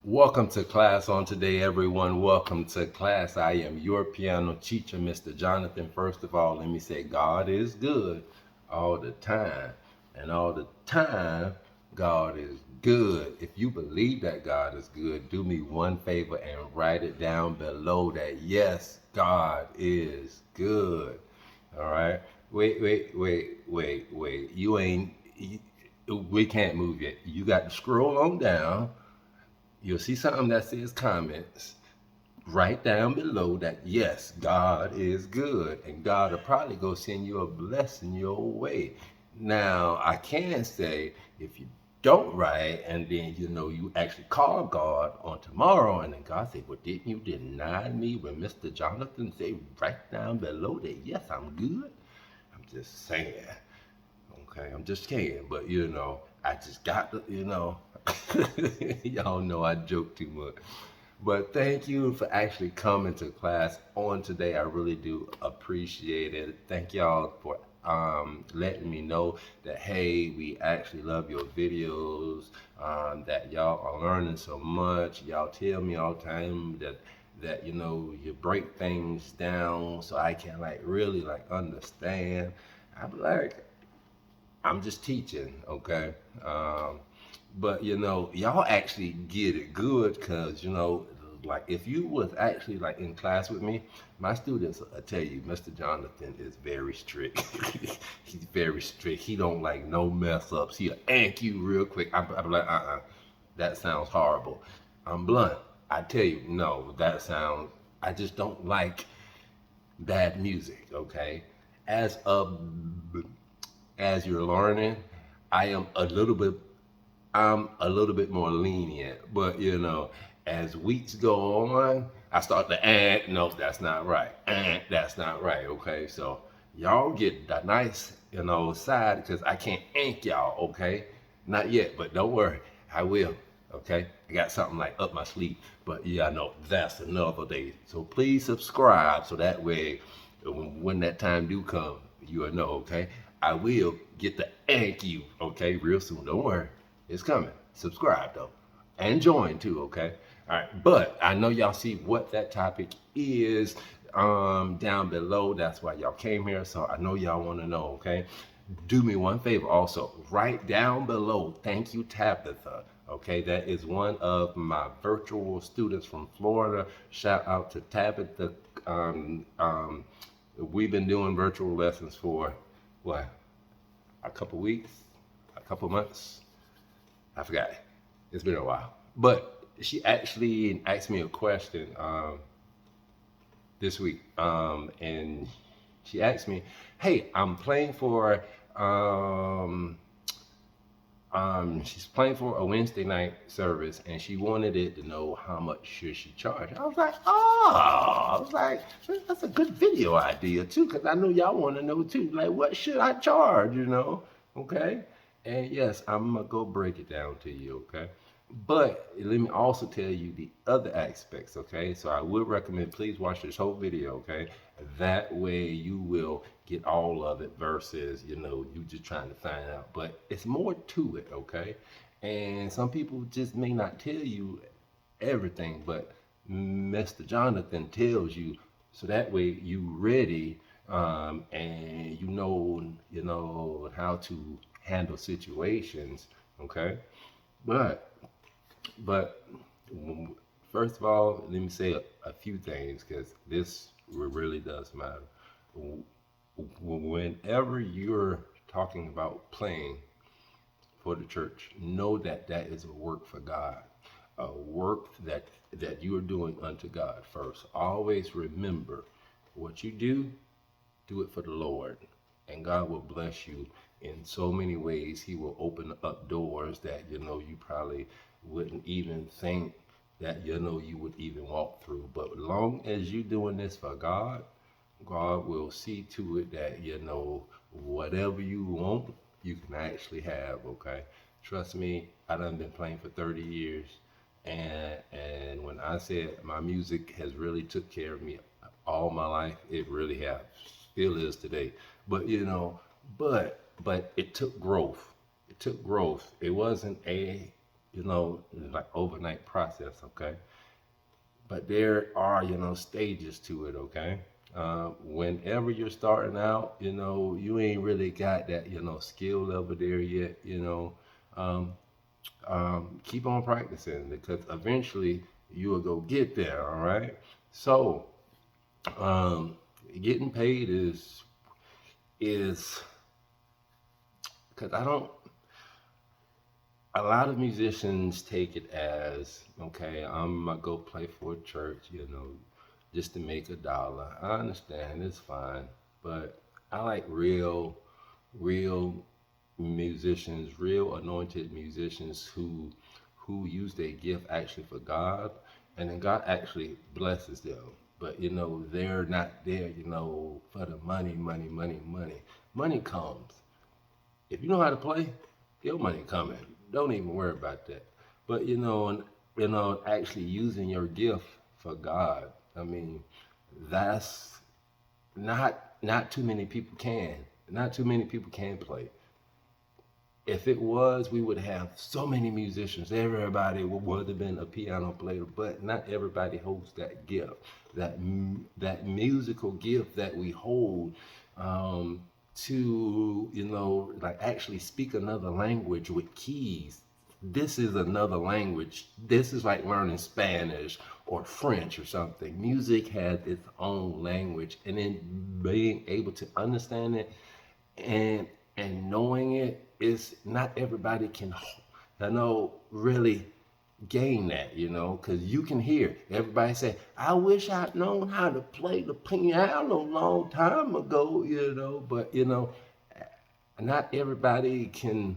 Welcome to class on today, everyone. Welcome to class. I am your piano teacher, Mr. Jonathan. First of all, let me say God is good all the time. And all the time, God is good. If you believe that God is good, do me one favor and write it down below that yes, God is good. All right. Wait. We can't move yet. You got to scroll on down. You'll see something that says comments. Write down below that yes, God is good, and God will probably go send you a blessing your way. Now, I can say if you don't write and then you actually call God on tomorrow and then God say, well, didn't you deny me when Mr. Jonathan say right down below that yes, I'm good? I'm just saying. Okay, I'm just kidding, but I just got to, y'all know I joke too much. But thank you for actually coming to class on today. I really do appreciate it. Thank y'all for letting me know that hey, we actually love your videos, that y'all are learning so much. Y'all tell me all the time that you break things down so I can really understand. I'm like, I'm just teaching, okay? But y'all actually get it good because like if you was actually like in class with me, my students I tell you, Mr. Jonathan is very strict. He's very strict. He don't like no mess ups. He'll yank you real quick. I'm like, that sounds horrible. I'm blunt. I tell you, no, that sounds. I just don't like bad music. Okay, as a as you're learning, I am a little bit I'm a little bit more lenient. But as weeks go on, I start to no, that's not right. That's not right. Okay, so y'all get the nice, side because I can't ink y'all. Okay, not yet, but don't worry, I will. Okay, I got something like up my sleeve. But yeah, I know that's another day. So please subscribe so that way when that time do come, you'll know. Okay, I will get the ink you. Okay, real soon. Don't worry. It's coming. Subscribe though. And join too, okay? All right. But I know y'all see what that topic is down below. That's why y'all came here. So I know y'all want to know, okay? Do me one favor also. Write down below. Thank you, Tabitha. Okay, that is one of my virtual students from Florida. Shout out to Tabitha. Um, um, we've been doing virtual lessons for what? A couple weeks? A couple months? I forgot. It's been a while. But she actually asked me a question this week. And she asked me, hey, I'm playing for, she's playing for a Wednesday night service and she wanted it to know how much should she charge. I was like, that's a good video idea too, because I know y'all want to know too. Like, what should I charge? Okay. And yes, I'm gonna go break it down to you, okay? But let me also tell you the other aspects, okay? So I would recommend please watch this whole video, okay? That way you will get all of it versus, you just trying to find out. But it's more to it, okay? And some people just may not tell you everything, but Mr. Jonathan tells you so that way you ready and how to handle situations, okay? But but first of all, let me say a few things because this really does matter. Whenever you're talking about playing for the church, know that that is a work for God, a work that you are doing unto God first. Always remember what you do it for the Lord, and God will bless you in so many ways. He will open up doors that you probably wouldn't even think that you would even walk through. But long as you're doing this for God, God will see to it that whatever you want, you can actually have. Okay, trust me, I done been playing for 30 years, and when I said my music has really took care of me all my life, it really has, still is today. But but it took growth. It took growth. It wasn't a like overnight process, okay? But there are, stages to it, okay? Whenever you're starting out, you ain't really got that, skill level there yet, um, keep on practicing because eventually you will go get there, all right? So, um, getting paid is because I don't a lot of musicians take it as okay, I'm gonna go play for a church, just to make $1. I understand, it's fine, but I like real musicians, real anointed musicians who use their gift actually for God, and then God actually blesses them. But they're not there, for the money, money, money, money. Money comes. If you know how to play, your money coming. Don't even worry about that. But actually using your gift for God. I mean, that's not too many people can. Not too many people can play. If it was, we would have so many musicians. Everybody would have been a piano player, but not everybody holds that gift, that musical gift that we hold, to like actually speak another language with keys. This is another language. This is like learning Spanish or French or something. Music has its own language, and then being able to understand it and knowing it is not everybody can really gain that, because you can hear everybody say, I wish I'd known how to play the piano a long time ago, but not everybody can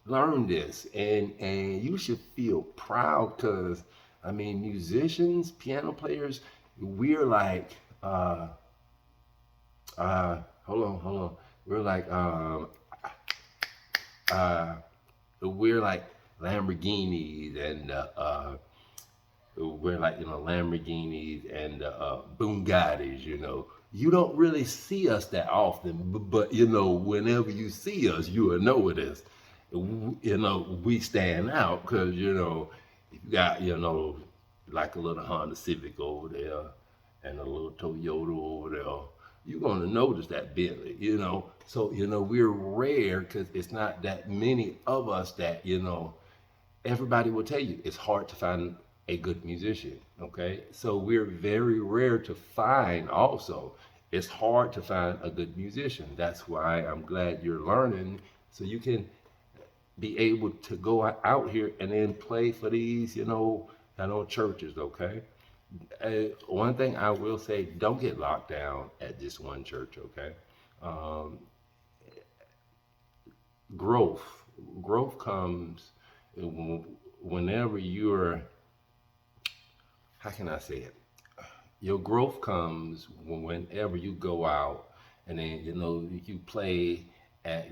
learn this, and you should feel proud because I mean musicians, piano players, we're like hold on. We're like uh we're like Lamborghinis and we're like Lamborghinis and Bugattis. You don't really see us that often, but whenever you see us, you will know it is. We stand out because if you got like a little Honda Civic over there and a little Toyota over there, you're gonna notice that Bentley. So we're rare because it's not that many of us that everybody will tell you it's hard to find a good musician. Okay, so we're very rare to find. Also, it's hard to find a good musician. That's why I'm glad you're learning so you can be able to go out here and then play for these churches. Okay, one thing I will say, don't get locked down at just one church. Okay, um, growth growth comes whenever you're, how can I say it? Your growth comes whenever you go out and then you play at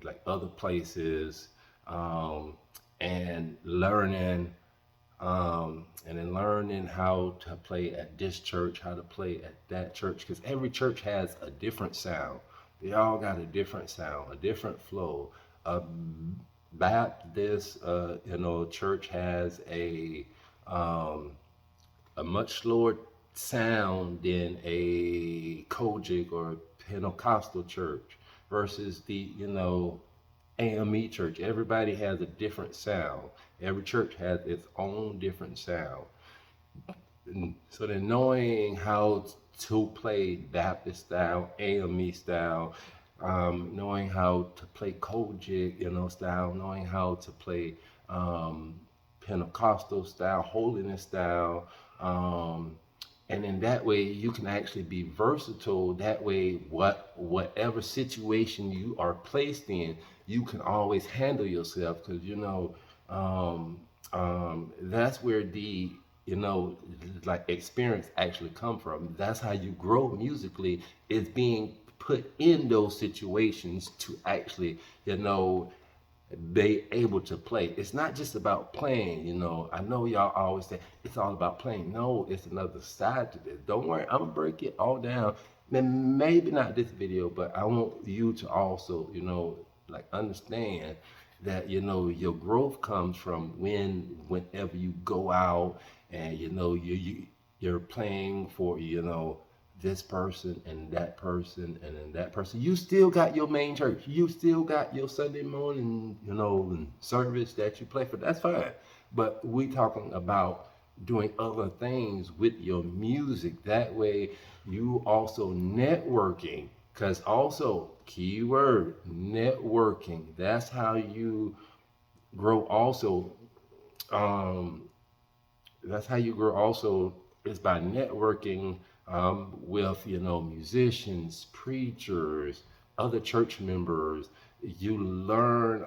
like other places, um, and learning how to play at this church, how to play at that church, because every church has a different sound. They all got a different sound, a different flow. A Baptist, church has um, a much slower sound than a Kojic or Pentecostal church versus the AME church. Everybody has a different sound. Every church has its own different sound. So then knowing how to play Baptist style, AME style, knowing how to play Kojic, style, knowing how to play Pentecostal style, holiness style, and in that way you can actually be versatile. That way, whatever situation you are placed in, you can always handle yourself because that's where the like experience actually come from. That's how you grow musically, is being put in those situations to actually be able to play. It's not just about playing. I know y'all always say it's all about playing. No, it's another side to this. Don't worry, I'm gonna break it all down. Maybe not this video, but I want you to also like understand that your growth comes from whenever you go out and you're playing for this person and that person and then that person. You still got your main church. You still got your Sunday morning, service that you play for. That's fine. But we talking about doing other things with your music. That way you also networking. Because also, keyword, networking. That's how you grow also. Um, that's how you grow also is by networking with musicians, preachers, other church members. You learn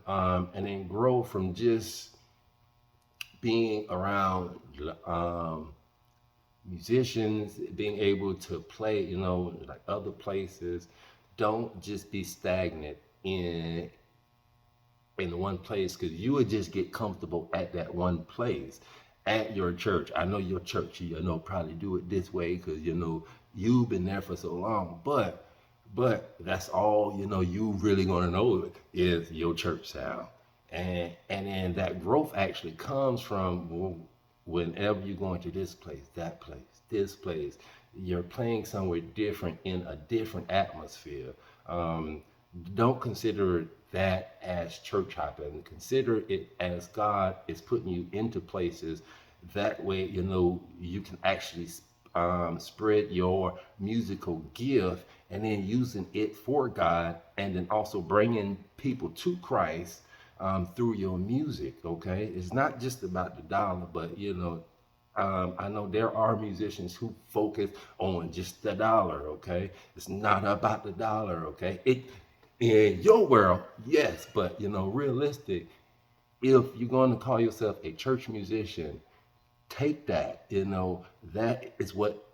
and then grow from just being around um, musicians, being able to play like other places. Don't just be stagnant in one place, because you would just get comfortable at that one place at your church. I know your church, probably do it this way because you've been there for so long. But that's all you really gonna know is your church sound, and then that growth actually comes from whenever you're going to this place, that place, this place. You're playing somewhere different in a different atmosphere. Um, don't consider that as church hopping. Consider it as God is putting you into places. That way, you can actually spread your musical gift and then using it for God, and then also bringing people to Christ through your music. Okay, it's not just about the dollar, but I know there are musicians who focus on just the dollar. Okay, it's not about the dollar. Okay, it in your world, yes, but realistic. If you're going to call yourself a church musician, take that. That is what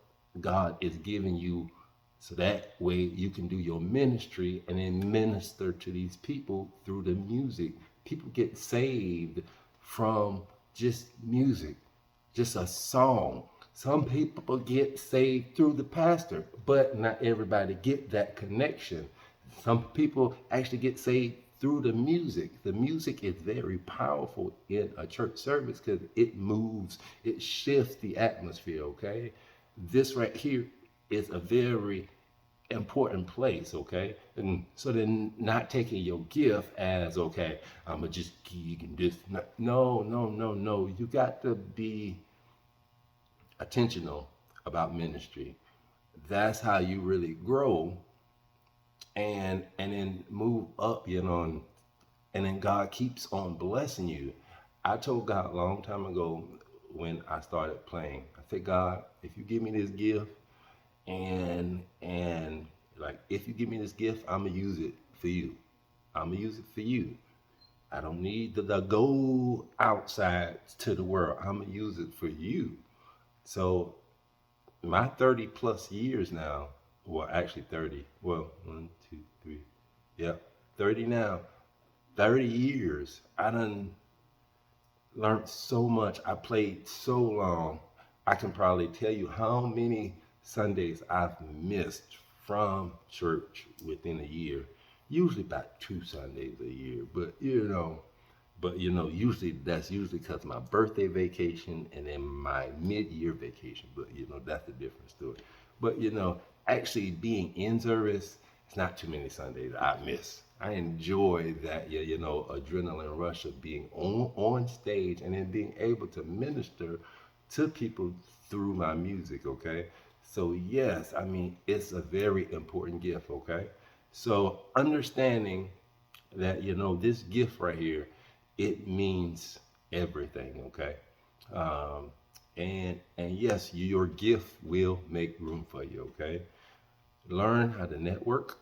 God is giving you, so that way you can do your ministry and then minister to these people through the music. People get saved from just music, just a song. Some people get saved through the pastor, but not everybody get that connection. Some people actually get saved through the music. The music is very powerful in a church service because it moves, it shifts the atmosphere, okay? This right here is a very important place, okay? And so then not taking your gift as, okay, I'm gonna just gig and this. No, no, no, no. You got to be intentional about ministry. That's how you really grow and then move up, and then God keeps on blessing you. I told God a long time ago when I started playing, I said, God, if you give me this gift, and like if you give me this gift, I'm gonna use it for you. I'm gonna use it for you. I don't need the go outside to the world. I'm gonna use it for you. So my 30 plus years now, well, actually 30, well, one, two, three, yeah, 30 now, 30 years. I done learned so much. I played so long. I can probably tell you how many Sundays I've missed from church within a year. Usually about 2 Sundays a year, but usually that's usually because my birthday vacation and then my mid-year vacation. But that's a different story. But actually being in service, it's not too many Sundays I miss. I enjoy that, adrenaline rush of being on stage and then being able to minister to people through my music. Okay, so yes, I mean it's a very important gift. Okay, so understanding that this gift right here, it means everything. Okay, um, and yes, your gift will make room for you. Okay, learn how to network.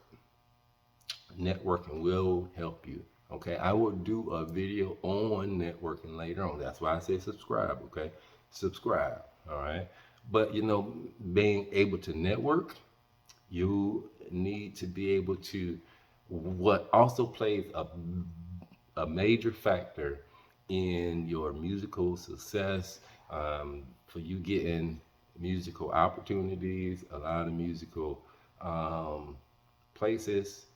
Networking will help you. Okay, I will do a video on networking later on. That's why I say subscribe. Okay, subscribe. All right, but being able to network, you need to be able to. What also plays a major factor in your musical success, for you getting musical opportunities, a lot of musical um, places,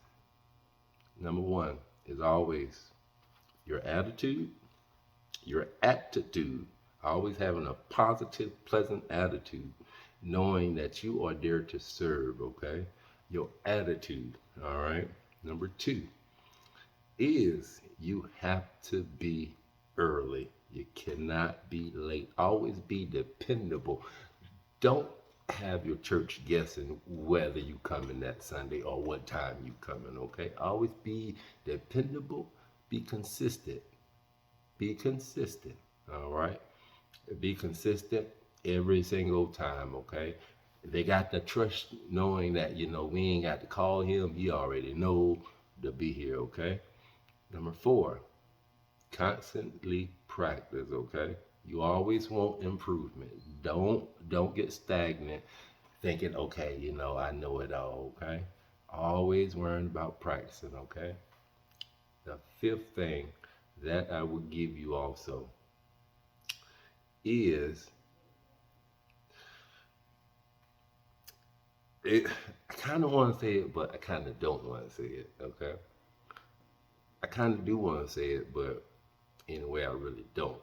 Number one is always your attitude, your aptitude, always having a positive, pleasant attitude, knowing that you are there to serve, okay? Your attitude, all right? Number two is you have to be early. You cannot be late. Always be dependable. Don't have your church guessing whether you coming that Sunday or what time you coming, okay? Always be dependable, be consistent. Be consistent, all right? Be consistent every single time, okay? They got the trust knowing that, we ain't got to call him. He already know to be here, okay? Number four, constantly practice, okay? You always want improvement. Don't get stagnant thinking, okay, I know it all, okay? Always worrying about practicing, okay? The fifth thing that I would give you also is it. I kind of want to say it, but I kind of don't want to say it, okay? I kind of do want to say it, but in a way I really don't.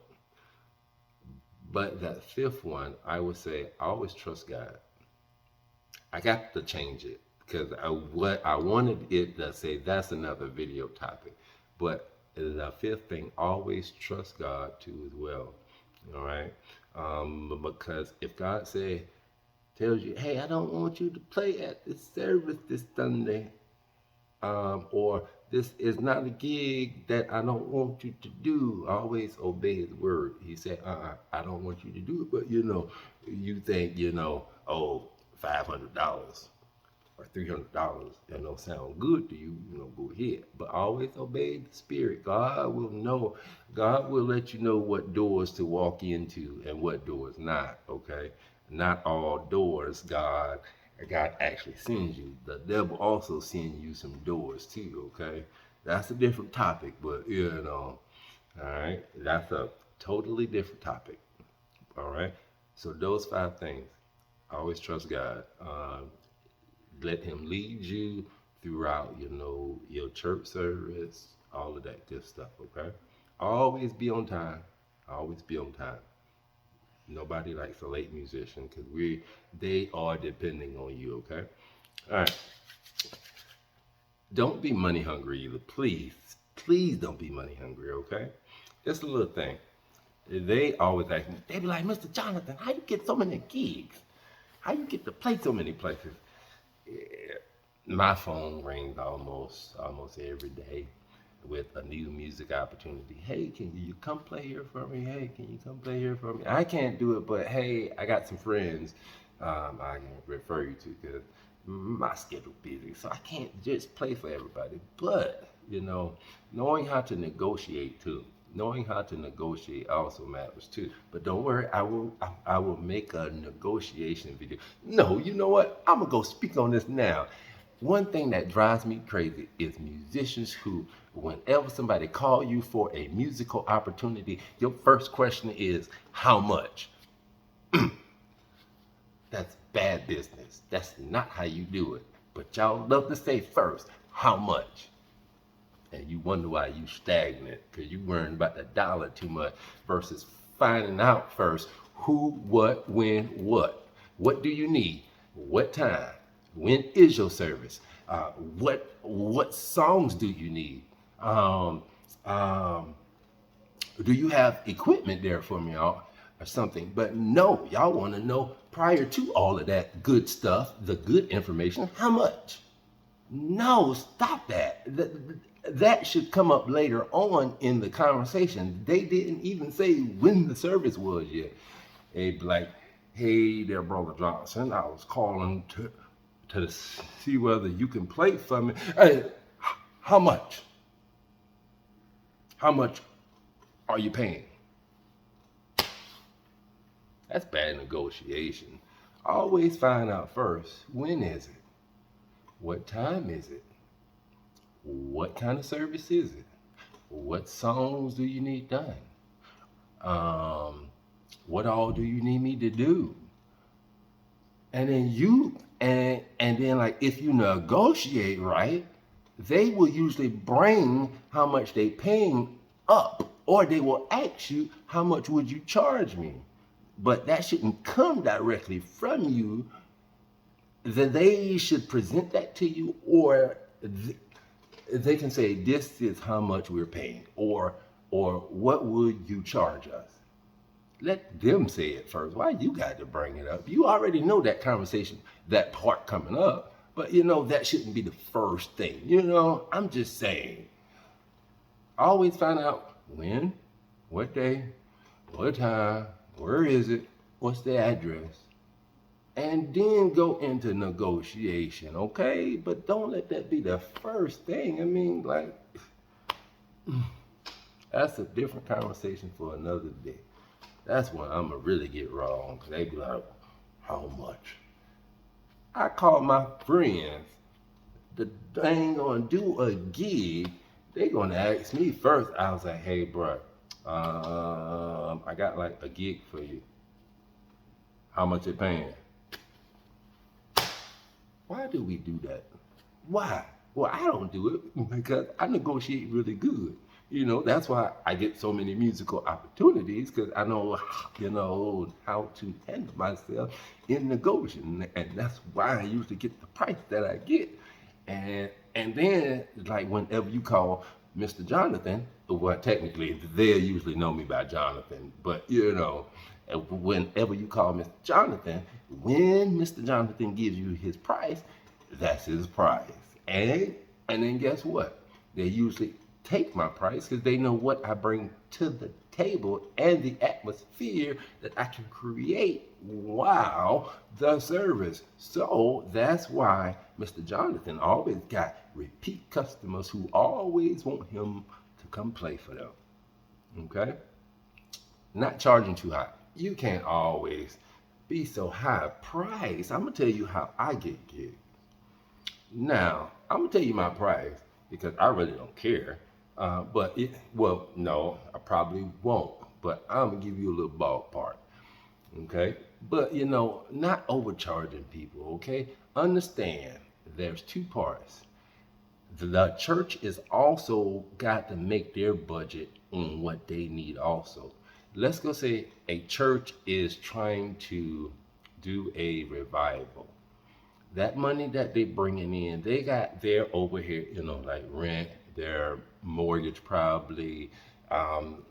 But that fifth one, I would say, always trust God. I got to change it because what I wanted it to say, that's another video topic. But the fifth thing, always trust God too as well. All right, because if God tells you, hey, I don't want you to play at this service this Sunday, or this is not a gig that I don't want you to do. Always obey his word. He said, I don't want you to do it, but you think, oh, $500 or $300, sound good to you, go ahead. But always obey the spirit. God will let you know what doors to walk into and what doors not, okay? Not all doors God actually sends you. The devil also sends you some doors too, okay? That's a different topic, but all right, that's a totally different topic. All right. So those five things. Always trust God. Let him lead you throughout, your church service, all of that good stuff, okay? Always be on time. Always be on time. Nobody likes a late musician because they are depending on you, okay? All right. Don't be money hungry either. Please, please don't be money hungry, okay? Just a little thing. They always ask me, they be like, Mr. Jonathan, how you get so many gigs? How you get to play so many places? Yeah, my phone rings almost every day with a new music opportunity. Hey, can you come play here for me? Hey, can you come play here for me? I can't do it, but hey, I got some friends I can refer you to because my schedule busy, so I can't just play for everybody. But knowing how to negotiate too. Knowing how to negotiate also matters too. But don't worry, I will make a negotiation video. No, you know what? I'm gonna go speak on this now. One thing that drives me crazy is musicians who, whenever somebody call you for a musical opportunity, your first question is, how much? That's bad business. That's not how you do it. But y'all love to say first, how much? And you wonder why you stagnant, because you worrying about the dollar too much versus finding out first who, what, when, what. What do you need? What time? When is your service? What songs do you need? Um, um, do you have equipment there for me or something? But no, y'all want to know prior to all of that good stuff, the good information, how much? No, stop that. That should come up later on in the conversation. They didn't even say when the service was yet. They'd be like, hey there, Brother Johnson, I was calling to see whether you can play for me. Hey, how much? How much are you paying? That's bad negotiation. Always find out first, when is it? What time is it? What kind of service is it? What songs do you need done? What all do you need me to do? And then like if you negotiate right, they will usually bring how much they paying up, or they will ask you, how much would you charge me? But that shouldn't come directly from you. Then they should present that to you, or they can say, this is how much we're paying, or what would you charge us? Let them say it first. Why you got to bring it up? You already know that conversation, that part coming up, but that shouldn't be the first thing. I'm just saying, always find out when, what day, what time, where is it, what's the address, and then go into negotiation, okay? But don't let that be the first thing. I mean, like, that's a different conversation for another day. That's when I'm going to really get wrong, because they be like, how much? I call my friends, they ain't going to do a gig. They going to ask me first. I was like, hey, bro, I got like a gig for you. How much they paying? Why do we do that? Why? Well, I don't do it because I negotiate really good. That's why I get so many musical opportunities, because I know, how to handle myself in negotiation. And that's why I usually get the price that I get. And then, like, whenever you call Mr. Jonathan, well, technically, they usually know me by Jonathan, but, whenever you call Mr. Jonathan, when Mr. Jonathan gives you his price, that's his price. And then guess what? They usually take my price because they know what I bring to the table and the atmosphere that I can create while the service. So that's why Mr. Jonathan always got repeat customers who always want him to come play for them. Okay? Not charging too high. You can't always be so high price. I'm gonna tell you how I get gigs. Now, I'm gonna tell you my price because I really don't care. No, I probably won't. But I'm gonna give you a little ballpark, okay? But not overcharging people, okay? Understand, there's two parts. The church is also got to make their budget on what they need also. Let's go say a church is trying to do a revival. That money that they bringing in, they got their overhead, like rent, their mortgage probably, um,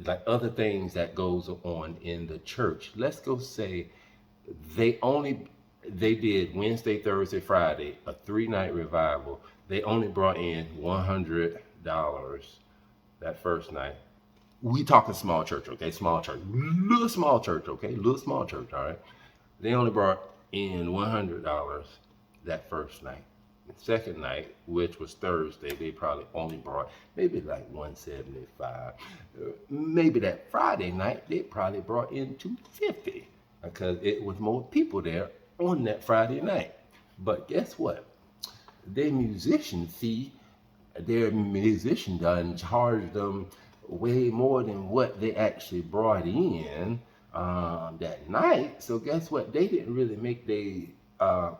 like other things that goes on in the church. Let's go say they only they did Wednesday, Thursday, Friday, a 3-night revival. They only brought in $100 that first night. We talking small church, okay? Small church, little small church, okay? Little small church, all right? They only brought in $100 that first night. The second night, which was Thursday, they probably only brought maybe like 175. Maybe that Friday night, they probably brought in 250 because it was more people there on that Friday night. But guess what? Their musician fee, their musician done charged them way more than what they actually brought in that night. So guess what? They didn't really make their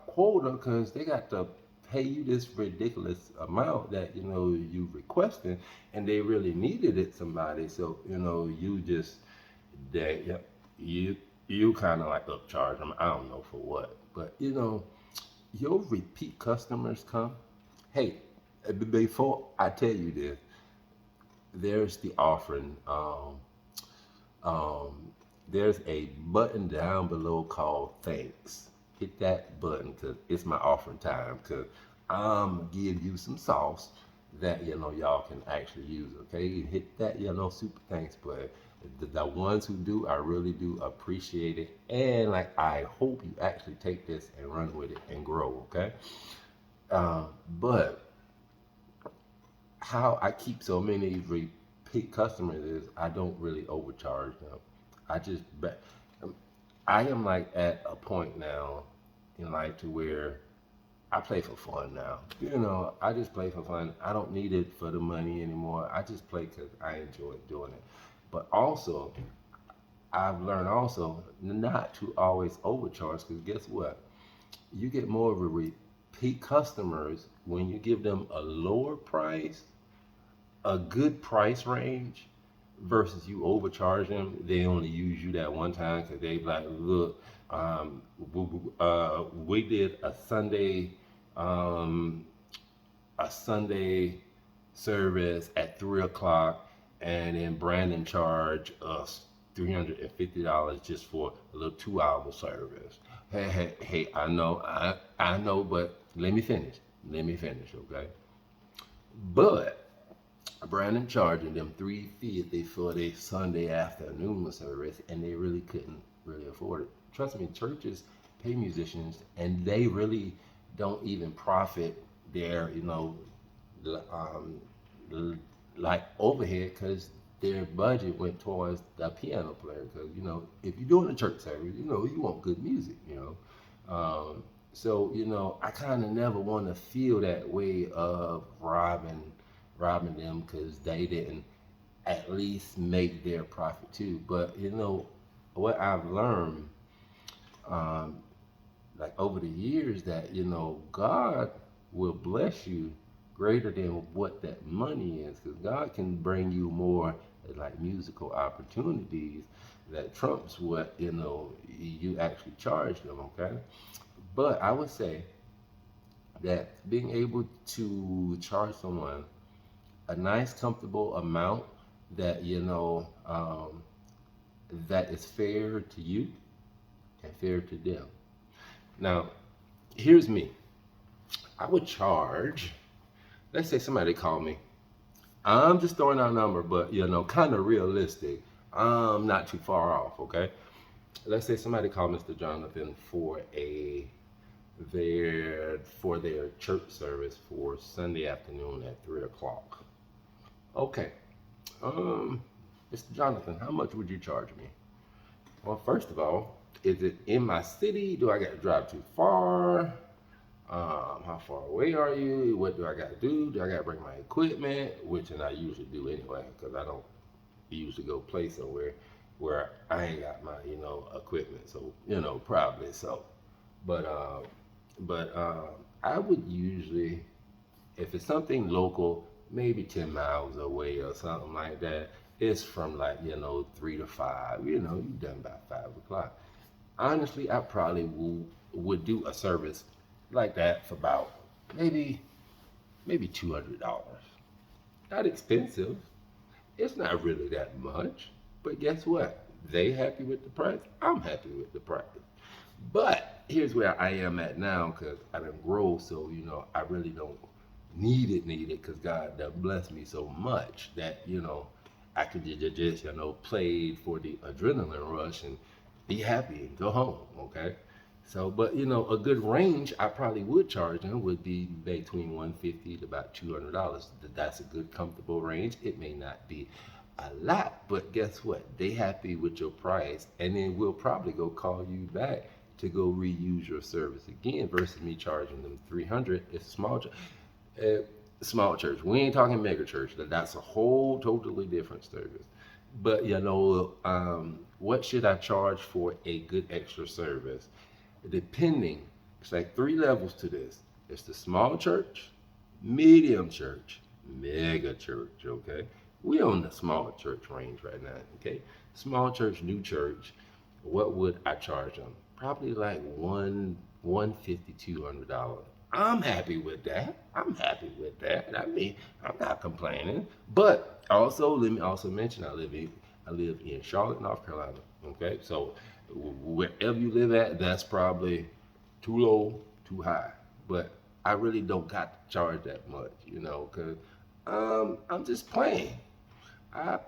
quota because they got to pay you this ridiculous amount that you requesting, and they really needed it somebody. So you just that yeah, you kind of like upcharge them. I don't know for what, but your repeat customers come. Hey, before I tell you this, there's the offering. Um, there's a button down below called thanks. Hit that button because it's my offering time. Because I'm gonna give you some sauce that y'all can actually use. Okay, you hit that super thanks button. The ones who do, I really do appreciate it, and like I hope you actually take this and run with it and grow. Okay, but how I keep so many repeat customers is I don't really overcharge them. I just I am like at a point now in life to where I play for fun now. I just play for fun. I don't need it for the money anymore. I just play because I enjoy doing it. But also, I've learned also not to always overcharge because guess what? You get more of a repeat customers, when you give them a lower price, a good price range, versus you overcharge them, they only use you that one time because they like, look, we did um, a Sunday service at 3 o'clock, and then Brandon charged us $350 just for a little 2 hour service. Hey, I know, but let me finish. Let me finish, okay? But Brandon charging them $350 for their Sunday afternoon service, and they really couldn't really afford it. Trust me, churches pay musicians, and they really don't even profit their, um, like overhead, because their budget went towards the piano player. Because if you're doing a church service, you want good music. So I kind of never want to feel that way of robbing them because they didn't at least make their profit too. But what I've learned, um, like over the years, that God will bless you greater than what that money is, because God can bring you more like musical opportunities that trumps what you actually charge them. Okay, but I would say that being able to charge someone a nice, comfortable amount that that is fair to you and fair to them. Now, here's me. I would charge. Let's say somebody called me. I'm just throwing out a number, but kind of realistic. I'm not too far off. Okay. Let's say somebody called Mr. Jonathan for their church service for Sunday afternoon at 3 o'clock. Okay. Um, Mr. Jonathan, how much would you charge me? Well, first of all, is it in my city? Do I got to drive too far? How far away are you? What do I got to do? Do I got to bring my equipment? Which, and I usually do anyway, because I don't usually go play somewhere where I ain't got my, equipment. So, probably so. But, I would usually, if it's something local, maybe 10 miles away or something like that, it's from like, 3 to 5, you done by 5 o'clock. Honestly, I probably would do a service like that for about maybe $200. Not expensive. It's not really that much. But guess what? They happy with the price. I'm happy with the price. But here's where I am at now, because I done grow, so I really don't need it, because God done blessed me so much that I could just play for the adrenaline rush and be happy and go home. Okay. So, but a good range I probably would charge them would be between 150 to about $200. That's a good comfortable range. It may not be a lot, but guess what? They happy with your price, and then we'll probably go call you back to go reuse your service again, versus me charging them 300. It's uh, small church. We ain't talking mega church. That's a whole totally different service. But what should I charge for a good extra service? Depending, it's like three levels to this. It's the small church, medium church, mega church. Okay, we on the small church range right now. Okay, small church, new church. What would I charge them? Probably like 150, $200. I'm happy with that. I'm happy with that. I mean, I'm not complaining. But also, let me also mention I live in Charlotte, North Carolina. Okay, so wherever you live at, that's probably too low, too high. But I really don't got to charge that much, because I'm just playing. I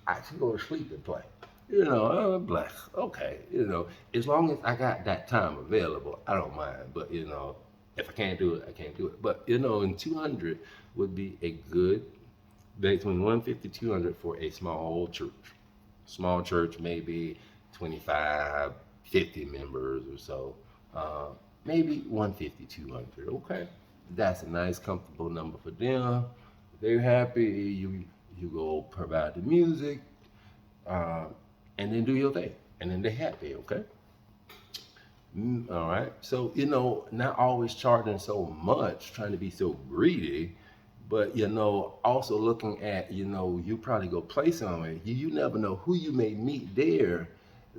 I can go to sleep and play. Bless. Okay, as long as I got that time available, I don't mind. But if I can't do it, I can't do it. But in 200 would be a good, between 150 200 for a small church. Small church, maybe 25, 50 members or so. Uh, Maybe 150 200. Okay, that's a nice, comfortable number for them. They're happy. You go provide the music, uh, and then do your thing, and then they're happy. Okay. All right. So, not always charging so much, trying to be so greedy, but, also looking at, you probably go play somewhere. You never know who you may meet there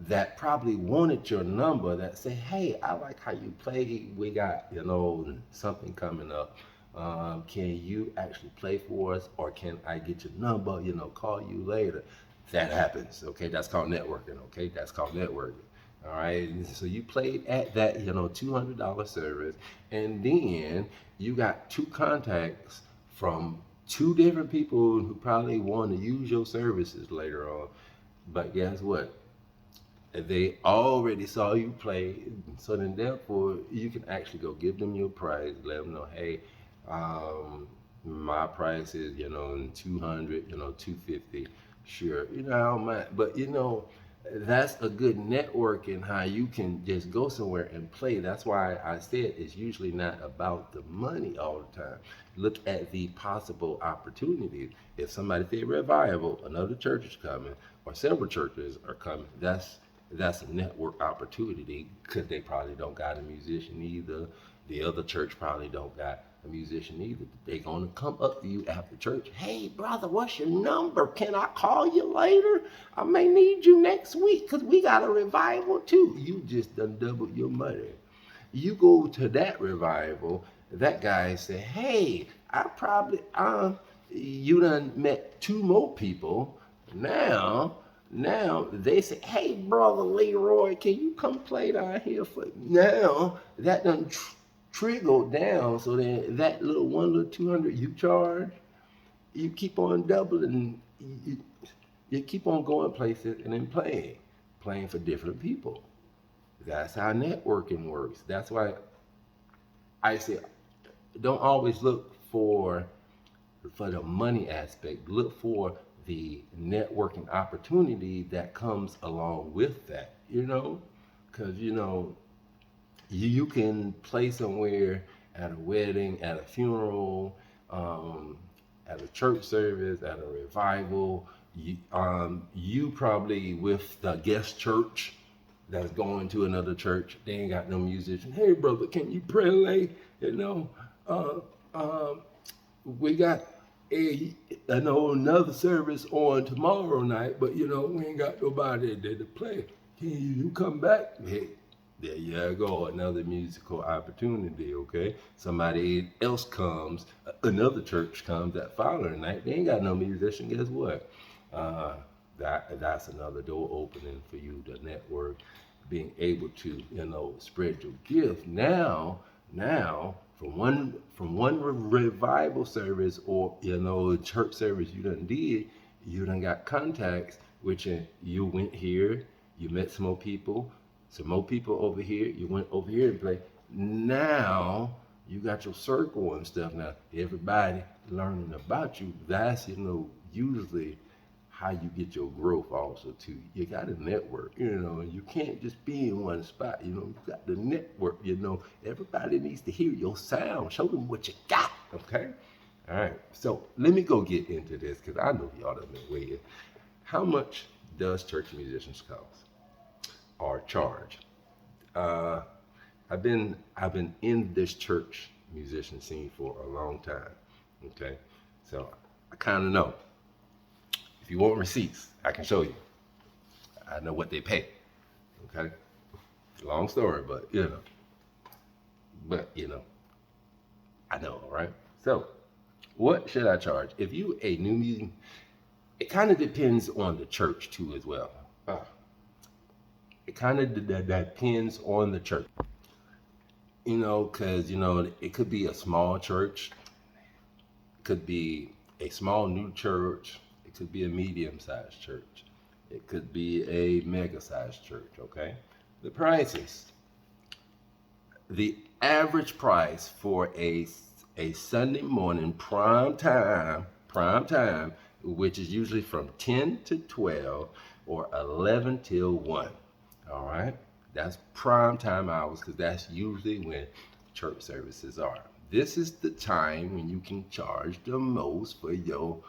that probably wanted your number that say, hey, I like how you play. We got, something coming up. Can you actually play for us, or can I get your number, call you later? That happens. Okay. That's called networking. Okay. That's called networking. All right. So you played at that, $200 service, and then you got two contacts from two different people who probably want to use your services later on. But guess what? They already saw you play, so then therefore you can actually go give them your price, let them know, hey, my price is 200, 250. Sure, I don't mind, but that's a good network in how you can just go somewhere and play. That's why I said it's usually not about the money all the time. Look at the possible opportunities. If somebody say revival, another church is coming, or several churches are coming, that's a network opportunity, because they probably don't got a musician either. The other church probably don't got a musician either. They gonna come up to you after church. Hey, brother, what's your number? Can I call you later? I may need you next week because we got a revival too. You just done doubled your money. You go to that revival, that guy say, hey, I probably you done met two more people. Now they say, hey, brother Leroy, can you come play down here for now? That done trickled down, so then that little one little 200 you charge, you keep on doubling. You keep on going places and then playing for different people. That's how networking works. That's why I say don't always look for the money aspect. Look for the networking opportunity that comes along with that. Because you can play somewhere at a wedding, at a funeral, at a church service, at a revival. You probably with the guest church that's going to another church. They ain't got no musician. Hey, brother, can you pray? Uh, um, we got another service on tomorrow night, but we ain't got nobody there to play. Can you come back? Hey, there you go, another musical opportunity. Okay, somebody else comes, another church comes that following night. They ain't got no musician. Guess what? Uh, that's another door opening for you to network, being able to spread your gift. Now from one revival service, or church service you done got contacts, which you went here, you met some more people over here, you went over here and play. Now you got your circle and stuff. Now everybody learning about you. That's usually how you get your growth also too. You got to network, you can't just be in one spot, you got to network, everybody needs to hear your sound, show them what you got, okay? All right, so let me go get into this because I know y'all done been waiting. How much does church musicians cost or charge? Uh, I've been in this church musician scene for a long time, okay? So I kind of know. If you want receipts, I can show you. I know what they pay. Okay? Long story, but I know, all right? So, what should I charge? If you a new music, it kind of depends on the church too as well. It kind of depends on the church. Because it could be a small church, it could be a small new church, it could be a medium-sized church, it could be a mega-sized church. Okay, the prices. The average price for a Sunday morning prime time, which is usually from 10 to 12 or 11 till 1. All right, that's prime time hours because that's usually when church services are. This is the time when you can charge the most for your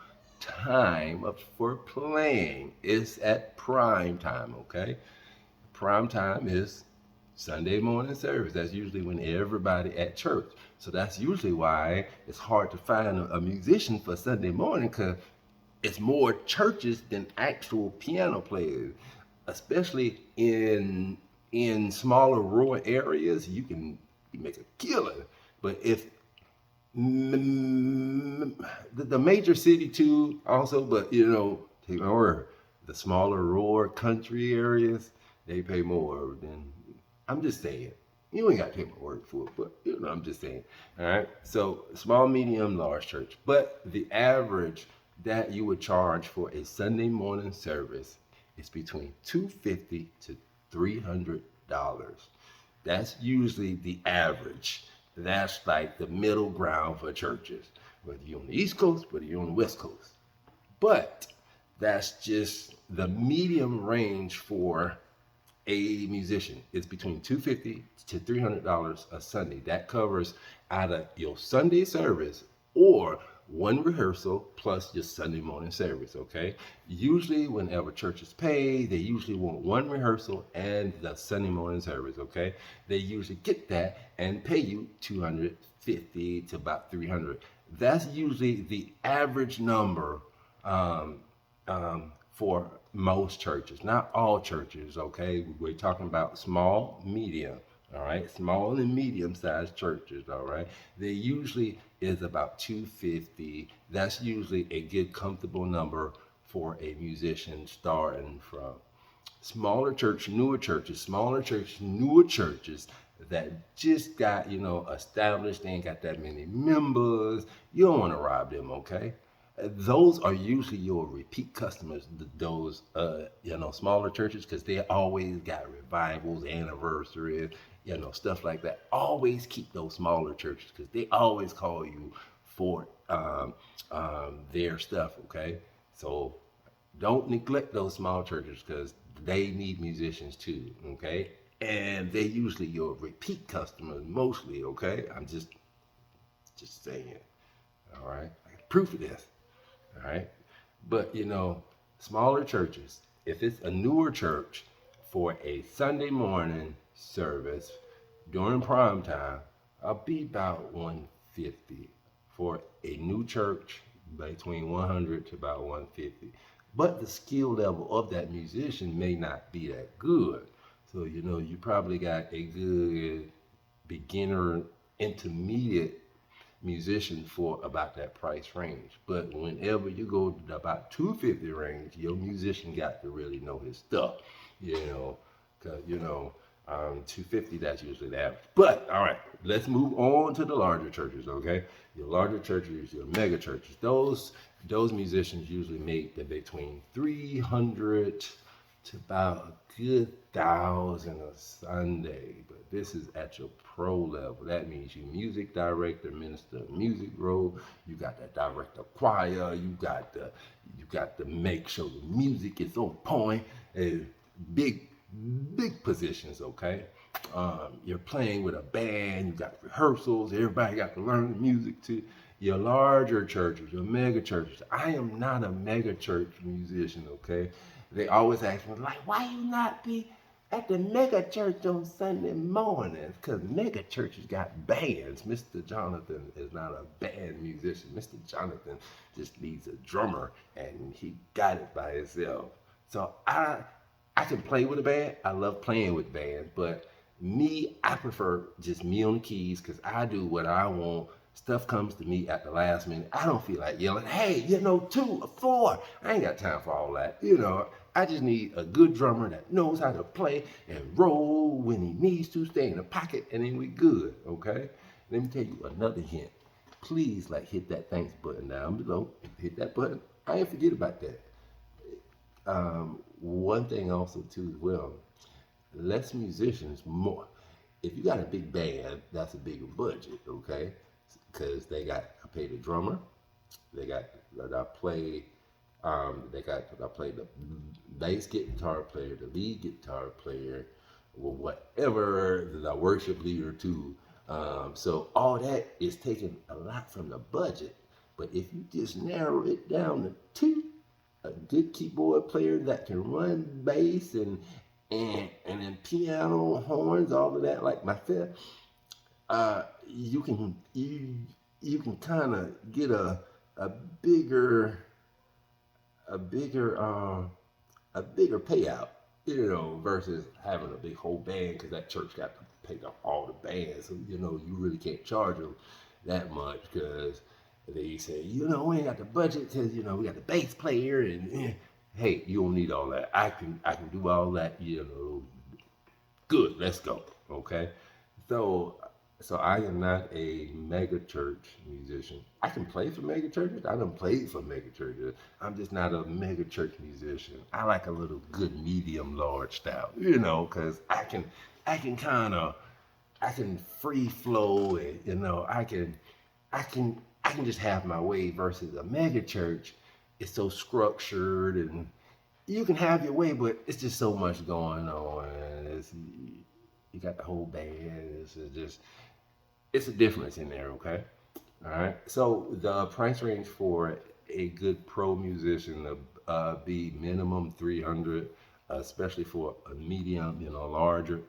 time for playing. It's at prime time. Okay, prime time is Sunday morning service. That's usually when everybody at church. So that's usually why it's hard to find a musician for Sunday morning because it's more churches than actual piano players, especially in smaller rural areas. You can make a killer, but if the major city too also, but or the smaller rural country areas, they pay more than. I'm just saying. You ain't got to take my word for it, but I'm just saying. All right. So small, medium, large church, but the average that you would charge for a Sunday morning service is between $250 to $300. That's usually the average. That's like the middle ground for churches, whether you're on the East Coast, whether you're on the West Coast. But that's just the medium range for a musician. It's between $250 to $300 a Sunday. That covers either your Sunday service or one rehearsal plus your Sunday morning service, okay? Usually whenever churches pay, they usually want one rehearsal and the Sunday morning service, okay? They usually get that and pay you $250 to about $300. That's usually the average number for most churches, not all churches, okay? We're talking about small, medium, all right? Small and medium-sized churches, all right? They usually is about 250. That's usually a good, comfortable number for a musician starting from. Smaller church, newer churches, smaller church, newer churches that just got, established, they ain't got that many members. You don't want to rob them, okay? Those are usually your repeat customers, those smaller churches, because they always got revivals, anniversaries, stuff like that. Always keep those smaller churches because they always call you for their stuff, okay? So don't neglect those small churches because they need musicians too, okay? And they're usually your repeat customers mostly, okay? I'm just saying, all right? I got proof of this. All right. But smaller churches, if it's a newer church for a Sunday morning service during prime time, I'll be about 150. For a new church, between 100 to about 150. But the skill level of that musician may not be that good. So you probably got a good beginner intermediate musician for about that price range. But whenever you go to about 250 range, your musician got to really know his stuff, because 250, that's usually the average. But all right, let's move on to the larger churches, okay? Your larger churches, your mega churches, those musicians usually make between 300 to about a good 1,000 a Sunday. But this is at your pro level. That means you music director, minister of music role. You got that director choir. You got to make sure the music is on point. Big positions, okay? You're playing with a band. You got rehearsals. Everybody got to learn the music too. Your larger churches, your mega churches. I am not a mega church musician, okay? They always ask me, like, why you not be at the mega church on Sunday mornings? Because mega churches got bands. Mr. Jonathan is not a band musician. Mr. Jonathan just needs a drummer, and he got it by himself. So I can play with a band. I love playing with bands, but I prefer just me on the keys because I do what I want. Stuff comes to me at the last minute. I don't feel like yelling, hey, 2 or 4. I ain't got time for all that. I just need a good drummer that knows how to play and roll when he needs to, stay in the pocket, and then we good, okay? Let me tell you another hint. Please, hit that thanks button down below. Hit that button. I ain't forget about that. One thing also, too, as well, less musicians, more. If you got a big band, that's a bigger budget, okay? Because I pay the drummer, I play the bass guitar player, the lead guitar player, or whatever, the worship leader too. So all that is taking a lot from the budget. But if you just narrow it down to 2, a good keyboard player that can run bass and and then piano, horns, all of that, like my fifth, you can kind of get a bigger a bigger a bigger payout, versus having a big whole band because that church got to pay off all the bands. So you really can't charge them that much because they say we ain't got the budget because we got the bass player and hey, you don't need all that. I can do all that. Good, let's go. Okay, so I am not a mega church musician. I can play for mega churches. I done played for mega churches. I'm just not a mega church musician. I like a little good medium large style, because I can kind of I can free flow and I can just have my way versus a mega church. It's so structured and you can have your way, but it's just so much going on. You got the whole band. It's a difference in there, okay? All right. So the price range for a good pro musician be minimum 300, especially for a medium, larger,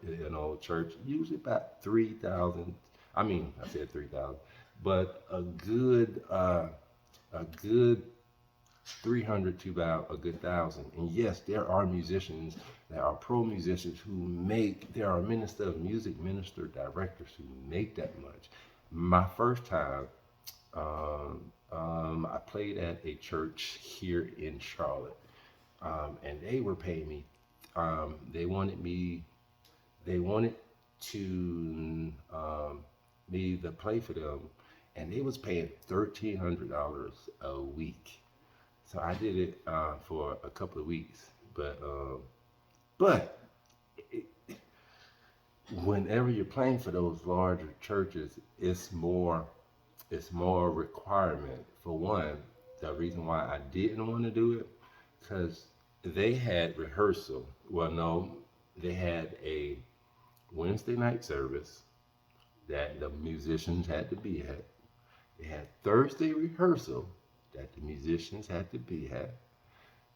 church. Usually about 3,000. I mean, I said 3,000, but a good 300 to about a good thousand. And yes, there are musicians that are pro musicians there are minister of music, minister directors who make that much. My first time, I played at a church here in Charlotte, and they were paying me. They wanted to me to play for them, and they was paying $1,300 a week. So I did it for a couple of weeks, but it, whenever you're playing for those larger churches, it's more requirement. For one, the reason why I didn't want to do it because they had rehearsal. Well, no, they had a Wednesday night service that the musicians had to be at. They had Thursday rehearsal that the musicians had to be at.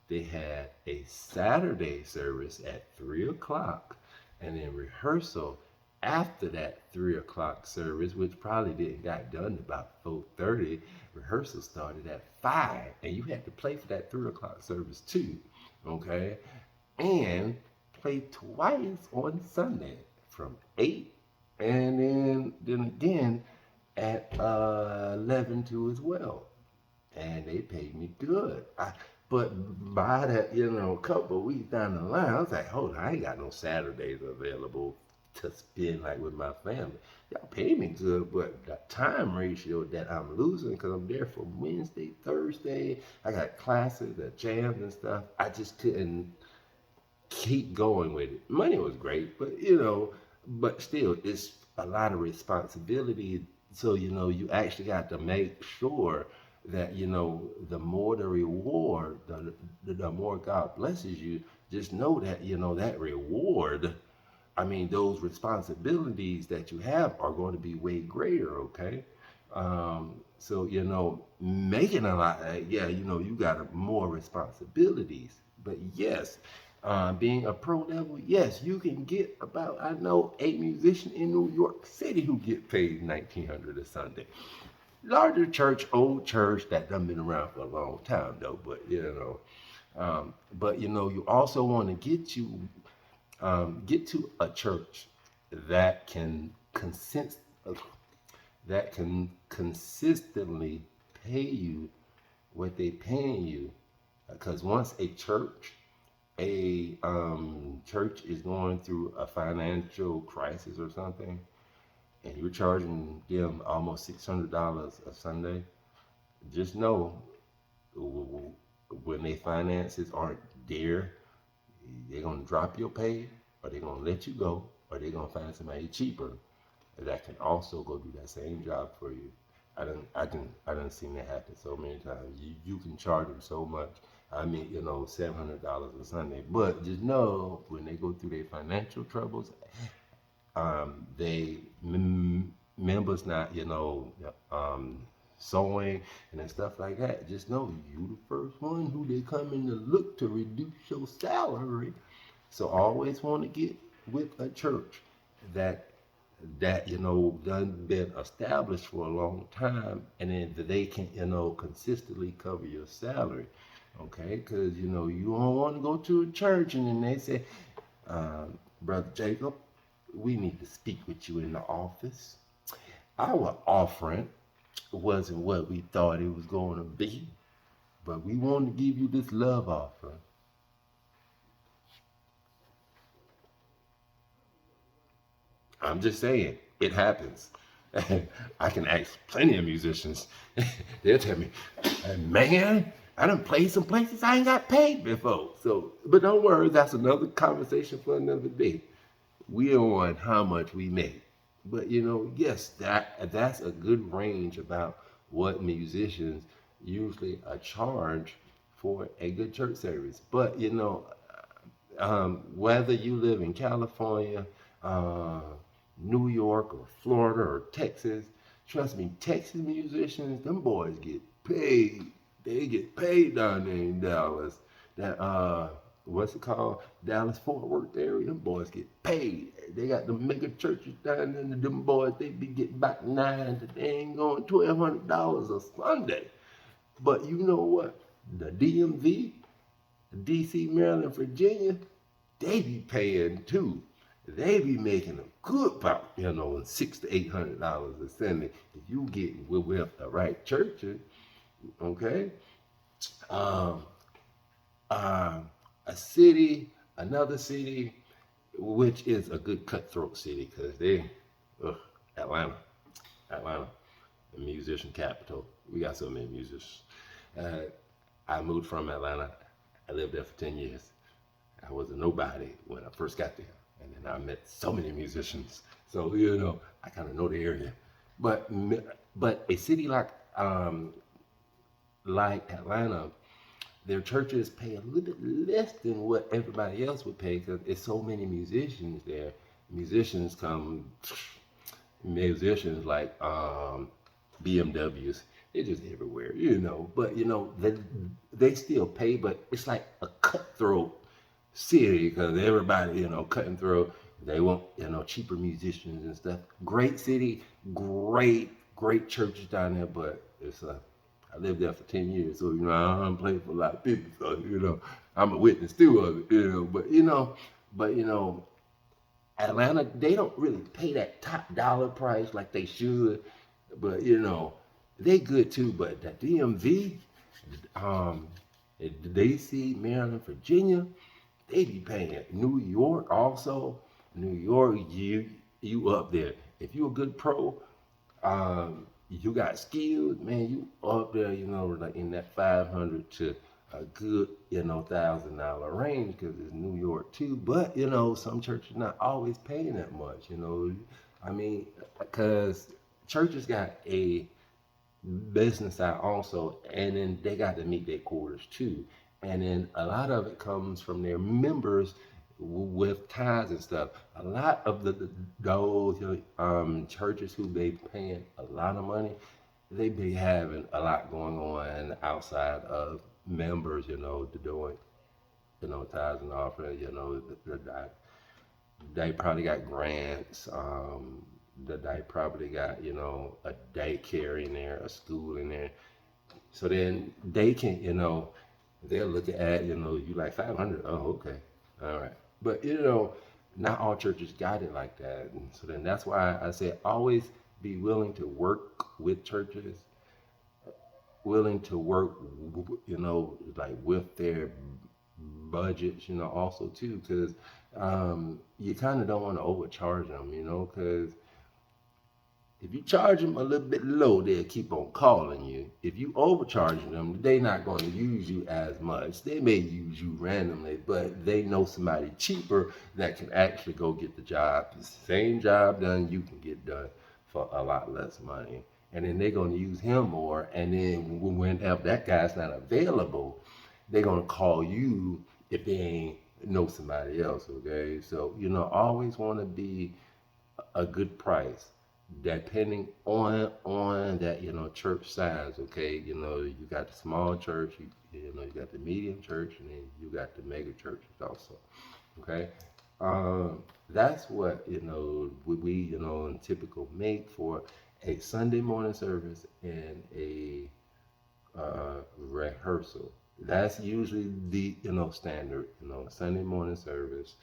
They had a Saturday service at 3 o'clock, and then rehearsal after that 3 o'clock service, which probably didn't got done about 4:30. Rehearsal started at 5, and you had to play for that 3 o'clock service too. Okay, and play twice on Sunday from 8, and then again at 11 too as well, and they paid me good. But by that, a couple of weeks down the line, I was like, hold on, I ain't got no Saturdays available to spend like with my family. Y'all pay me good, but the time ratio that I'm losing because I'm there from Wednesday, Thursday, I got classes, the jams and stuff. I just couldn't keep going with it. Money was great, but still, it's a lot of responsibility. So, you actually got to make sure that, the more the reward, the more God blesses you, just know that, that reward, I mean, those responsibilities that you have are going to be way greater, okay? So, making a lot, yeah, you got more responsibilities. But yes, being a pro level, yes, you can get about, I know, a musician in New York City who get paid 1,900 a Sunday. Larger church, old church that done been around for a long time though, but you also want to get to a church that can consist that can consistently pay you what they paying you. Because once a church is going through a financial crisis or something, and you're charging them almost $600 a Sunday, just know when their finances aren't there, they're gonna drop your pay, or they're gonna let you go, or they're gonna find somebody cheaper that can also go do that same job for you. I done seen that happen so many times. You can charge them so much. I mean, $700 a Sunday, but just know when they go through their financial troubles, they members not, sewing and then stuff like that. Just know you the first one who they come in to look to reduce your salary. So I always want to get with a church that done been established for a long time, and then that they can consistently cover your salary. Okay, because you don't want to go to a church and then they say, Brother Jacob, we need to speak with you in the office. Our offering wasn't what we thought it was going to be, but we want to give you this love offering. I'm just saying, it happens. I can ask plenty of musicians. They'll tell me, man, I done played some places I ain't got paid before. So, but don't worry, that's another conversation for another day. We on how much we make. But yes, that's a good range about what musicians usually charge for a good church service. But whether you live in California, uh, New York, or Florida, or Texas, trust me, Texas musicians, them boys get paid. They get paid down there in Dallas. That what's it called? Dallas Fort Worth area. Them boys get paid. They got the mega churches down there, and them boys they be getting about they ain't going $1,200 a Sunday. But you know what? The DMV, DC, Maryland, Virginia, they be paying too. They be making a good about, $600 to $800 a Sunday if you get with the right churches. Okay, um, uh, a city, another city, which is a good cutthroat city because ugh, Atlanta, Atlanta, the musician capital. We got so many musicians. Uh, I moved from Atlanta. I lived there for 10 years. I was a nobody when I first got there. And then I met so many musicians. So, I kind of know the area. But but a city like Atlanta, their churches pay a little bit less than what everybody else would pay because there's so many musicians there. Musicians come, musicians like BMWs, they're just everywhere. But they still pay, but it's like a cutthroat city because everybody, cutting through. They want, cheaper musicians and stuff. Great city, great churches down there, but I lived there for 10 years, so I don't play for a lot of people, so I'm a witness too of it, but Atlanta, they don't really pay that top dollar price like they should, but they good too. But the DMV, um, DC, Maryland, Virginia, they be paying. New York also. New York, you up there. If you a good pro, you got skills, man. You up there, like in that 500 to a good, $1,000 range because it's New York too. But some churches not always paying that much. I mean, because churches got a business side also, and then they got to meet their quarters too. And then a lot of it comes from their members with tithes and stuff. A lot of those churches who they paying a lot of money, they be having a lot going on outside of members, to doing, tithes and offering, they probably got grants, they probably got, a daycare in there, a school in there. So then they can, they'll look at, you like 500. Oh, okay. All right. But, not all churches got it like that. And so then that's why I say always be willing to work with churches, willing to work, like with their budgets, also too, because you kind of don't want to overcharge them, because if you charge them a little bit low, they'll keep on calling you. If you overcharge them, they're not going to use you as much. They may use you randomly, but they know somebody cheaper that can actually go get the job. The same job done, you can get done for a lot less money. And then they're going to use him more. And then whenever that guy's not available, they're going to call you if they ain't know somebody else, okay? So, always want to be a good price depending on that church size. Okay, you got the small church, you got the medium church, and then you got the mega churches also. Okay, that's what we typical make for a Sunday morning service and a rehearsal. That's usually the standard. Sunday morning service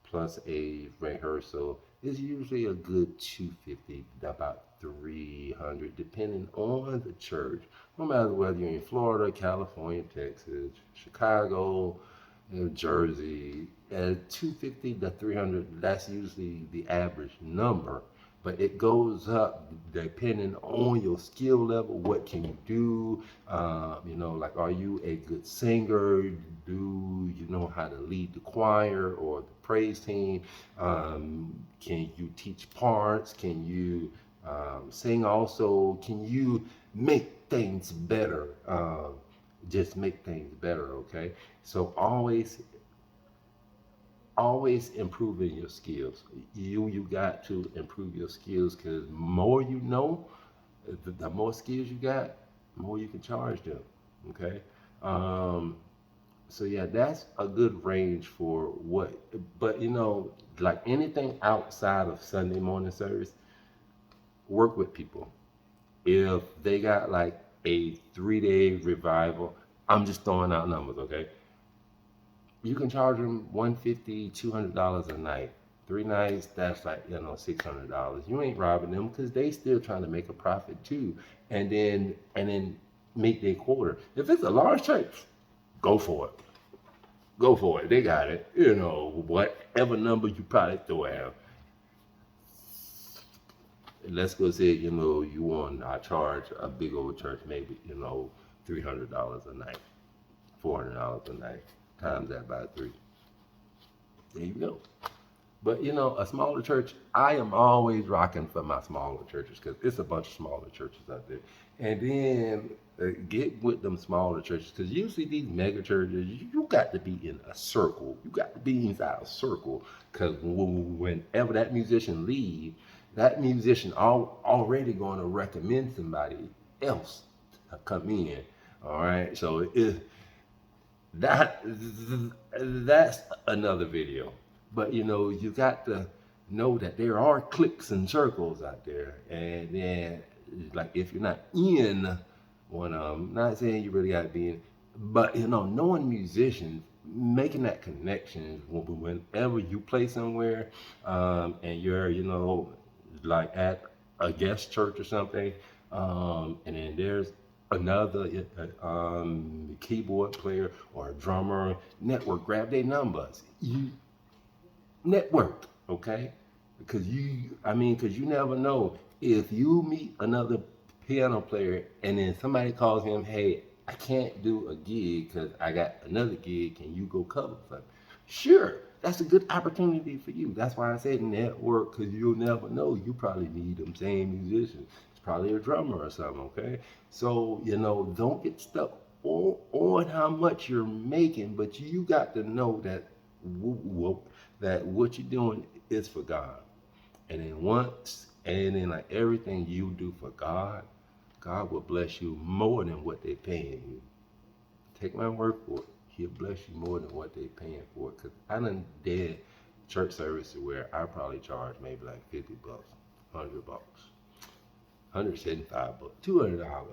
plus a rehearsal is usually a good 250, about 300, depending on the church. No matter whether you're in Florida, California, Texas, Chicago, Jersey, 250 to 300. That's usually the average number. But it goes up depending on your skill level. What can you do? Like, are you a good singer? Do you know how to lead the choir or the praise team? Can you teach parts? Can you sing also? Can you make things better? Just make things better, okay? So always improving your skills. You got to improve your skills, because more you know, the more skills you got, more you can charge them. Okay. Um, so yeah, that's a good range for what. But like anything outside of Sunday morning service, work with people. If they got like a 3-day revival, I'm just throwing out numbers, okay? You can charge them $150, $200 a night. 3 nights, that's like $600. You ain't robbing them, because they still trying to make a profit too, and then make their quarter. If it's a large church, go for it. Go for it. They got it. Whatever number you probably throw at them. Let's go say you want I charge a big old church maybe $300 a night, $400 a night. Times that by three. There you go. But a smaller church, I am always rocking for my smaller churches, because it's a bunch of smaller churches out there. And then get with them smaller churches, because usually these mega churches, you got to be in a circle. You got to be inside a circle, because whenever that musician leave, that musician already going to recommend somebody else to come in. All right, so that that's another video. But you got to know that there are cliques and circles out there, and then like if you're not in one of them, not saying you really got to be in, but knowing musicians, making that connection whenever you play somewhere, and you're like at a guest church or something, and then there's another keyboard player or a drummer. Network, grab their numbers. You network, okay? Because you never know, if you meet another piano player and then somebody calls him, hey, I can't do a gig because I got another gig, can you go cover for me? Sure, that's a good opportunity for you. That's why I said network, because you'll never know. You probably need them same musicians. It's probably a drummer or something, okay? So don't get stuck on how much you're making, but you got to know that that what you're doing is for God. And then like everything you do for God, God will bless you more than what they're paying you. Take my word for it. He'll bless you more than what they're paying for it. Because I done did church services where I probably charge maybe like $50, $100, $175, $200.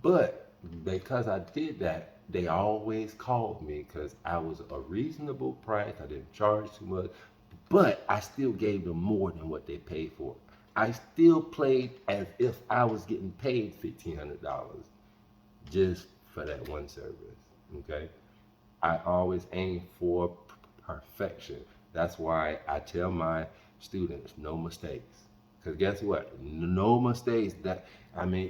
But because I did that, they always called me, because I was a reasonable price. I didn't charge too much, but I still gave them more than what they paid for. I still played as if I was getting paid $1,500 just for that one service. Okay, I always aim for perfection. That's why I tell my students no mistakes. Because guess what? No mistakes.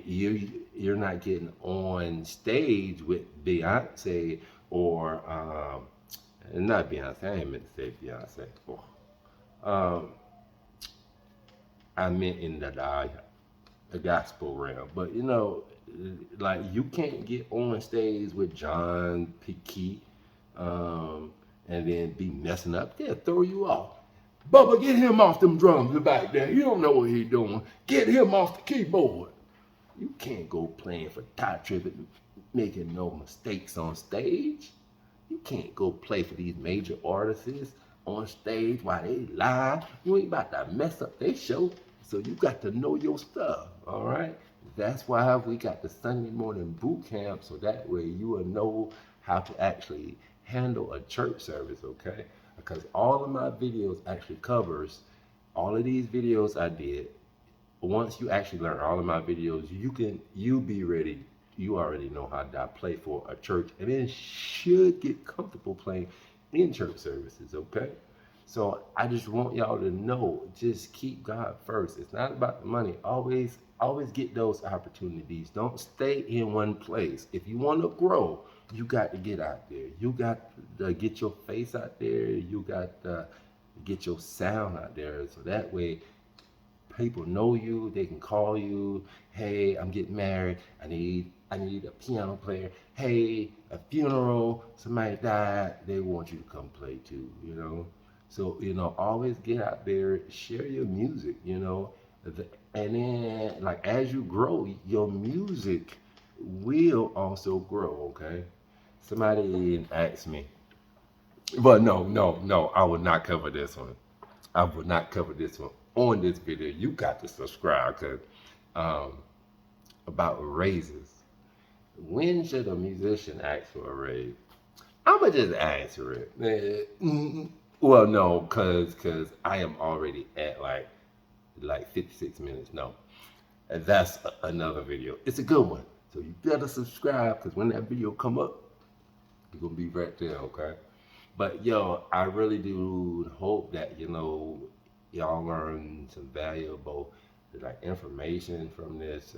You're not getting on stage with Beyonce or not Beyonce. I ain't meant to say Beyonce. Um, I meant in the gospel realm. But like you can't get on stage with John P. And then be messing up. They'll throw you off. Bubba, get him off them drums back there. You don't know what he's doing. Get him off the keyboard. You can't go playing for Ty Tribbett, making no mistakes on stage. You can't go play for these major artists on stage while they live. You ain't about to mess up their show. So you got to know your stuff, all right? That's why we got the Sunday morning boot camp, so that way you will know how to actually handle a church service, okay? Because all of my videos actually covers all of these videos I did. Once you actually learn all of my videos, you be ready. You already know how to play for a church, and then should get comfortable playing in church services, okay? So I just want y'all to know, just keep God first. It's not about the money. Always get those opportunities. Don't stay in one place. If you want to grow, you got to get out there. You got to get your face out there. You got to get your sound out there. So that way people know you, they can call you, hey, I'm getting married, I need a piano player, hey, a funeral, somebody died, they want you to come play too, you know. So, always get out there, share your music, and then like as you grow, your music will also grow, okay? Somebody asked me, but no, I will not cover this one. I will not cover this one on this video. You got to subscribe because um, about raises. When should a musician ask for a raise? I'ma just answer it. Well, no, cause I am already at like 56 minutes. No, and that's another video. It's a good one, so you better subscribe because when that video come up, you're gonna be right there. Okay. But yo, I really do hope that y'all learn some valuable like information from this.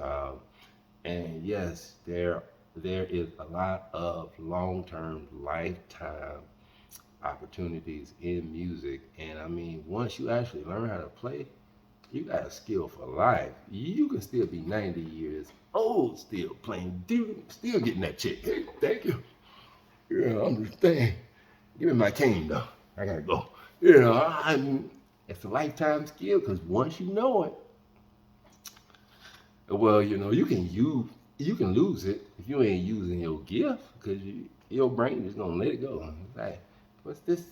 And yes, there is a lot of long-term, lifetime opportunities in music. And I mean, once you actually learn how to play, you got a skill for life. You can still be 90 years old, still playing, still getting that check. Hey, thank you. Yeah, I'm just saying. Give me my cane though. I gotta go. It's a lifetime skill because once you know it, well, you can lose it if you ain't using your gift because your brain is gonna let it go. It's like, what's this?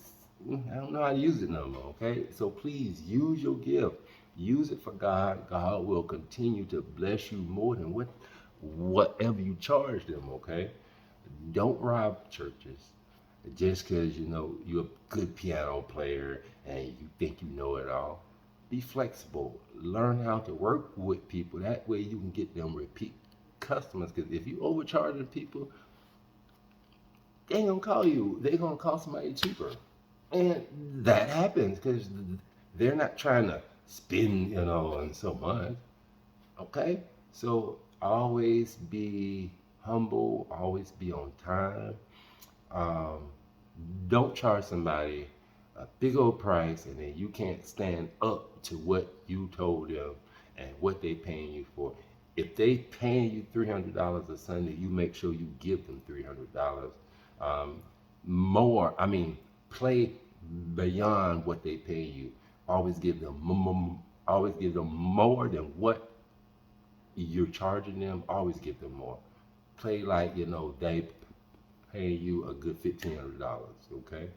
I don't know how to use it no more. Okay, so please use your gift. Use it for God. God will continue to bless you more than whatever you charge them. Okay, don't rob churches just because you're a good piano player and you think you know it all. Be flexible. Learn how to work with people. That way you can get them repeat customers. Because if you overcharging people, they ain't gonna call you. They're gonna call somebody cheaper, and that happens because they're not trying to spend, and so much. Okay, so always be humble. Always be on time. Um, don't charge somebody a big old price and then you can't stand up to what you told them and what they paying you for. If they paying you $300 a Sunday, you make sure you give them $300 more. I mean, play beyond what they pay you. Always give them always give them more than what you're charging them. Always give them more. Play like they pay you a good $1,500, okay?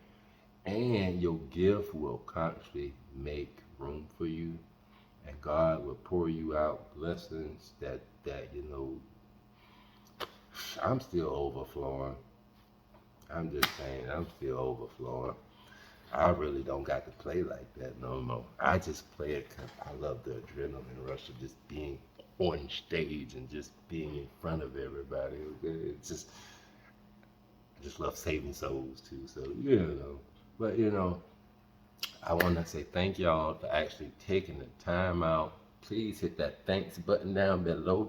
And your gift will constantly make room for you, and God will pour you out blessings that I'm still overflowing. I'm just saying, I'm still overflowing. I really don't got to play like that no more. I just play it because I love the adrenaline rush of just being on stage and just being in front of everybody. Okay? I just love saving souls too. So but I want to say thank y'all for actually taking the time out. Please hit that thanks button down below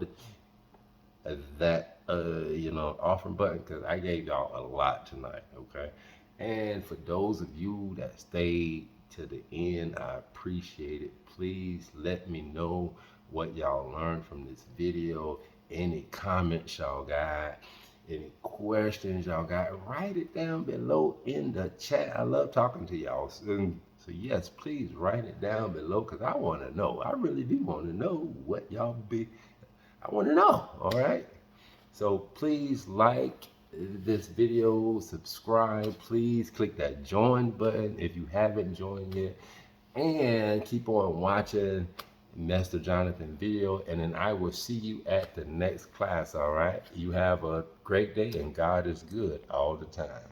that offering button because I gave y'all a lot tonight. Okay, and for those of you that stayed to the end, I appreciate it. Please let me know what y'all learned from this video. Any comments y'all got, any questions y'all got, write it down below in the chat. I love talking to y'all. So yes, please write it down below because I want to know. I really do want to know what y'all be. I want to know. All right. So please like, this video, subscribe. Please click that join button if you haven't joined yet, and keep on watching Master Jonathan video, and then I will see you at the next class. All right, you have a great day, and God is good all the time.